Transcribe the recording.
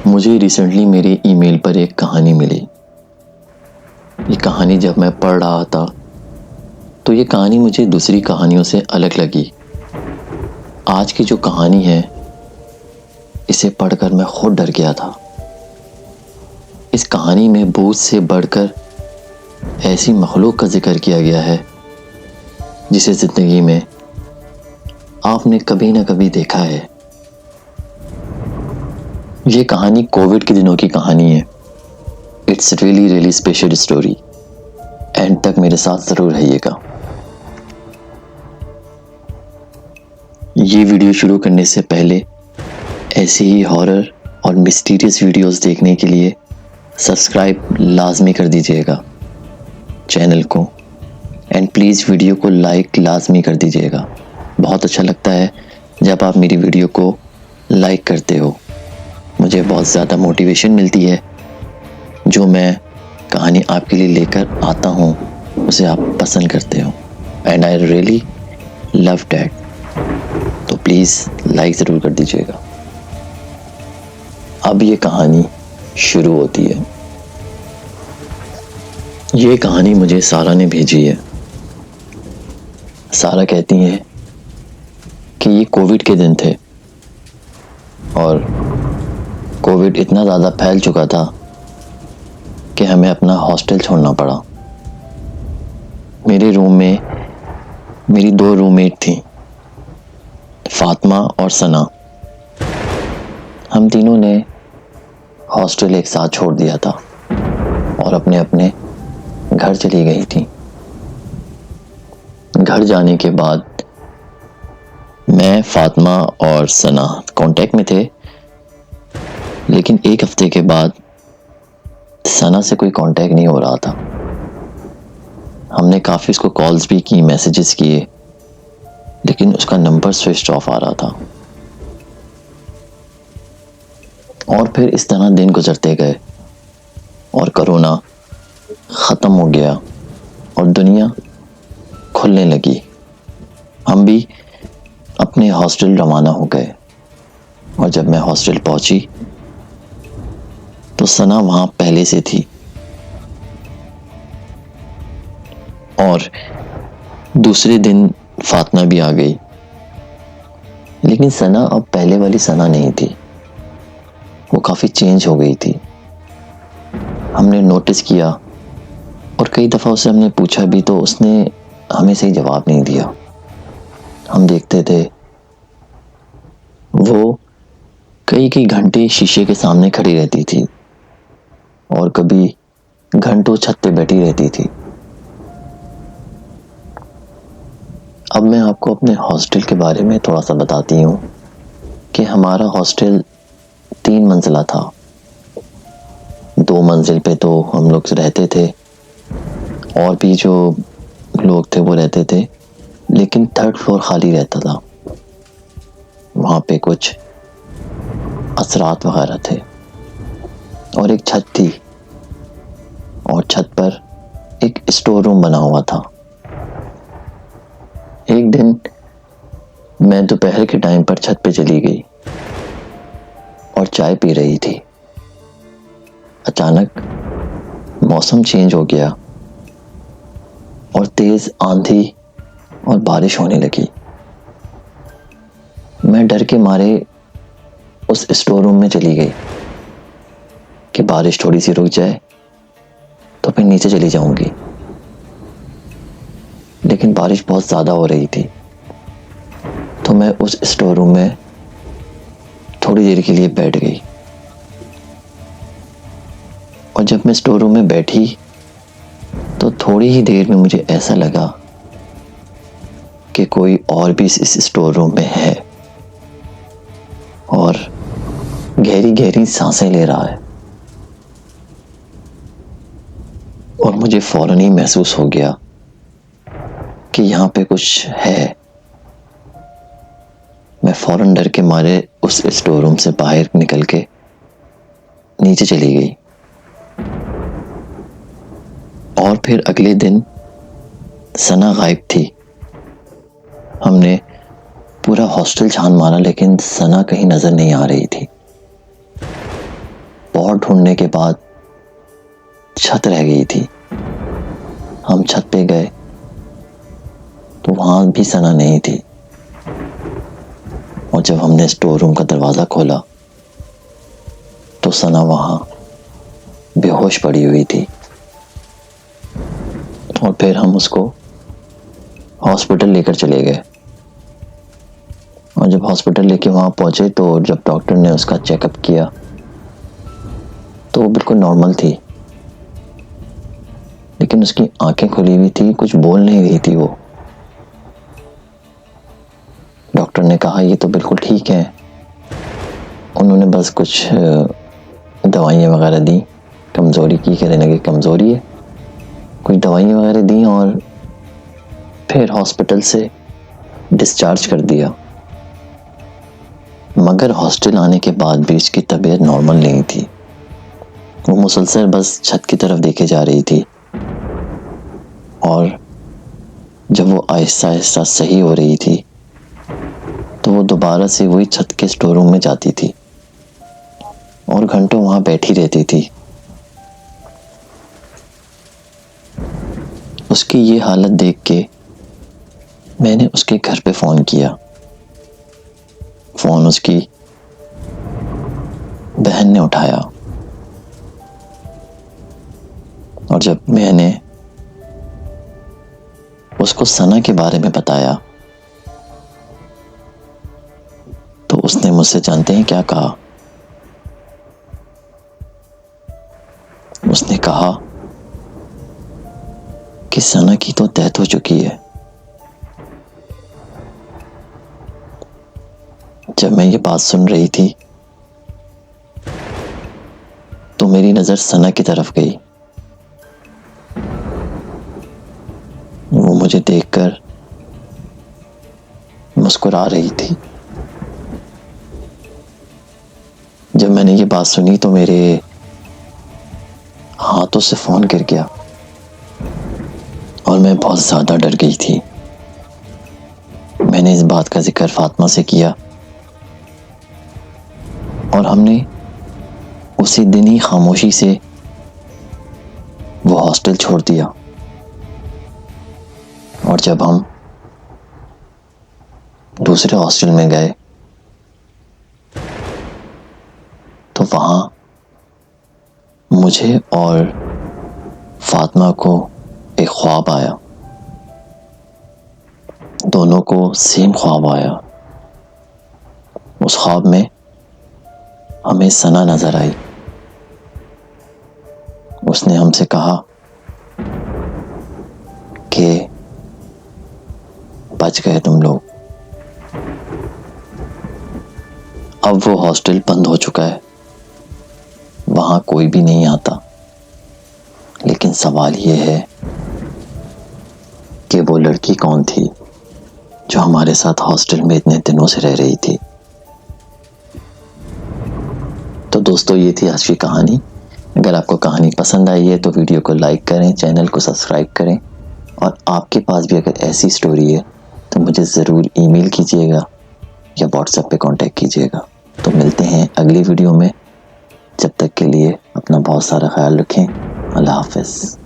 मुझे रिसेंटली मेरे ईमेल पर एक कहानी मिली। ये कहानी जब मैं पढ़ रहा था तो ये कहानी मुझे दूसरी कहानियों से अलग लगी। आज की जो कहानी है इसे पढ़कर मैं खुद डर गया था। इस कहानी में भूत से बढ़कर ऐसी मखलूक का जिक्र किया गया है जिसे ज़िंदगी में आपने कभी ना कभी देखा है। ये कहानी कोविड के दिनों की कहानी है। It's really special story. And तक मेरे साथ ज़रूर रहिएगा। ये वीडियो शुरू करने से पहले ऐसे ही हॉरर और मिस्टीरियस वीडियोस देखने के लिए सब्सक्राइब लाजमी कर दीजिएगा चैनल को। एंड प्लीज़ वीडियो को लाइक लाजमी कर दीजिएगा। बहुत अच्छा लगता है जब आप मेरी वीडियो को लाइक करते हो। मुझे बहुत ज़्यादा मोटिवेशन मिलती है। जो मैं कहानी आपके लिए लेकर आता हूँ उसे आप पसंद करते हो। And I really love that. तो प्लीज़ लाइक ज़रूर कर दीजिएगा। अब ये कहानी शुरू होती है। ये कहानी मुझे सारा ने भेजी है। सारा कहती है कि ये कोविड के दिन थे और कोविड इतना ज़्यादा फैल चुका था कि हमें अपना हॉस्टल छोड़ना पड़ा। मेरे रूम में मेरी 2 रूममेट थीं, फातिमा और सना। हम तीनों ने हॉस्टल एक साथ छोड़ दिया था और अपने अपने घर चली गई थी। घर जाने के बाद मैं, फातिमा और सना कांटेक्ट में थे, लेकिन एक हफ्ते के बाद सना से कोई कांटेक्ट नहीं हो रहा था। हमने काफ़ी उसको कॉल्स भी की, मैसेजेस किए, लेकिन उसका नंबर स्विच ऑफ आ रहा था। और फिर इस तरह दिन गुजरते गए और कोरोना ख़त्म हो गया और दुनिया खुलने लगी। हम भी अपने हॉस्टल रवाना हो गए और जब मैं हॉस्टल पहुंची तो सना वहाँ पहले से थी और दूसरे दिन फातिमा भी आ गई। लेकिन सना अब पहले वाली सना नहीं थी, वो काफ़ी चेंज हो गई थी। हमने नोटिस किया और कई दफ़ा उससे हमने पूछा भी तो उसने हमें सही जवाब नहीं दिया। हम देखते थे वो कई घंटे शीशे के सामने खड़ी रहती थी और कभी घंटों छत पे बैठी रहती थी। अब मैं आपको अपने हॉस्टल के बारे में थोड़ा सा बताती हूँ कि हमारा हॉस्टल 3 मंजिला था। 2 मंजिल पे तो हम लोग रहते थे और भी जो लोग थे वो रहते थे, लेकिन 3rd फ्लोर खाली रहता था। वहाँ पे कुछ असरात वगैरह थे और एक छत थी और छत पर एक स्टोर रूम बना हुआ था। एक दिन मैं दोपहर के टाइम पर छत पे चली गई और चाय पी रही थी। अचानक मौसम चेंज हो गया और तेज आंधी और बारिश होने लगी। मैं डर के मारे उस स्टोर रूम में चली गई कि बारिश थोड़ी सी रुक जाए तो फिर नीचे चली जाऊंगी, लेकिन बारिश बहुत ज़्यादा हो रही थी। तो मैं उस स्टोर रूम में थोड़ी देर के लिए बैठ गई और जब मैं स्टोर रूम में बैठी तो थोड़ी ही देर में मुझे ऐसा लगा कि कोई और भी इस स्टोर रूम में है और गहरी गहरी सांसें ले रहा है। और मुझे फौरन ही महसूस हो गया कि यहाँ पे कुछ है। मैं फौरन डर के मारे उस स्टोर रूम से बाहर निकल के नीचे चली गई। और फिर अगले दिन सना गायब थी। हमने पूरा हॉस्टल छान मारा लेकिन सना कहीं नज़र नहीं आ रही थी। बहुत ढूंढने के बाद छत रह गई थी। हम छत पे गए तो वहां भी सना नहीं थी। और जब हमने स्टोर रूम का दरवाज़ा खोला तो सना वहां बेहोश पड़ी हुई थी। और फिर हम उसको हॉस्पिटल लेकर चले गए। और जब हॉस्पिटल लेके वहां पहुंचे तो जब डॉक्टर ने उसका चेकअप किया तो वो बिल्कुल नॉर्मल थी, लेकिन उसकी आंखें खुली हुई थी, कुछ बोल नहीं रही थी वो। डॉक्टर ने कहा ये तो बिल्कुल ठीक है। उन्होंने बस कुछ दवाइयाँ वगैरह दी, कमज़ोरी की, कहने लगे कमज़ोरी है, कुछ दवाइयाँ वगैरह दी और फिर हॉस्पिटल से डिस्चार्ज कर दिया। मगर हॉस्टल आने के बाद भी इसकी तबीयत नॉर्मल नहीं थी। वो मुसलसल बस छत की तरफ देखे जा रही थी। और जब वो आहिस्ता आहिस्ता सही हो रही थी तो वो दोबारा से वही छत के स्टोर रूम में जाती थी और घंटों वहां बैठी रहती थी। उसकी ये हालत देख के मैंने उसके घर पे फ़ोन किया। फ़ोन उसकी बहन ने उठाया और जब मैंने उसको सना के बारे में बताया तो उसने मुझसे जानते हैं क्या कहा? उसने कहा कि सना की तो डेथ हो चुकी है। जब मैं ये बात सुन रही थी तो मेरी नज़र सना की तरफ गई। वो मुझे देखकर मुस्कुरा रही थी। जब मैंने ये बात सुनी तो मेरे हाथों से फ़ोन गिर गया और मैं बहुत ज़्यादा डर गई थी। मैंने इस बात का जिक्र फातिमा से किया और हमने उसी दिन ही खामोशी से वो हॉस्टल छोड़ दिया। और जब हम दूसरे हॉस्टल में गए तो वहाँ मुझे और फातिमा को एक ख्वाब आया। दोनों को सेम ख्वाब आया। उस ख्वाब में हमें सना नजर आई। उसने हमसे कहा कि बच गए तुम लोग। अब वो हॉस्टल बंद हो चुका है, वहां कोई भी नहीं आता। लेकिन सवाल ये है कि वो लड़की कौन थी जो हमारे साथ हॉस्टल में इतने दिनों से रह रही थी। तो दोस्तों ये थी आज की कहानी। अगर आपको कहानी पसंद आई है तो वीडियो को लाइक करें, चैनल को सब्सक्राइब करें और आपके पास भी अगर ऐसी स्टोरी है तो मुझे ज़रूर ईमेल कीजिएगा या व्हाट्सएप पे कांटेक्ट कीजिएगा। तो मिलते हैं अगली वीडियो में। जब तक के लिए अपना बहुत सारा ख्याल रखें। अल्लाह हाफ़िज़।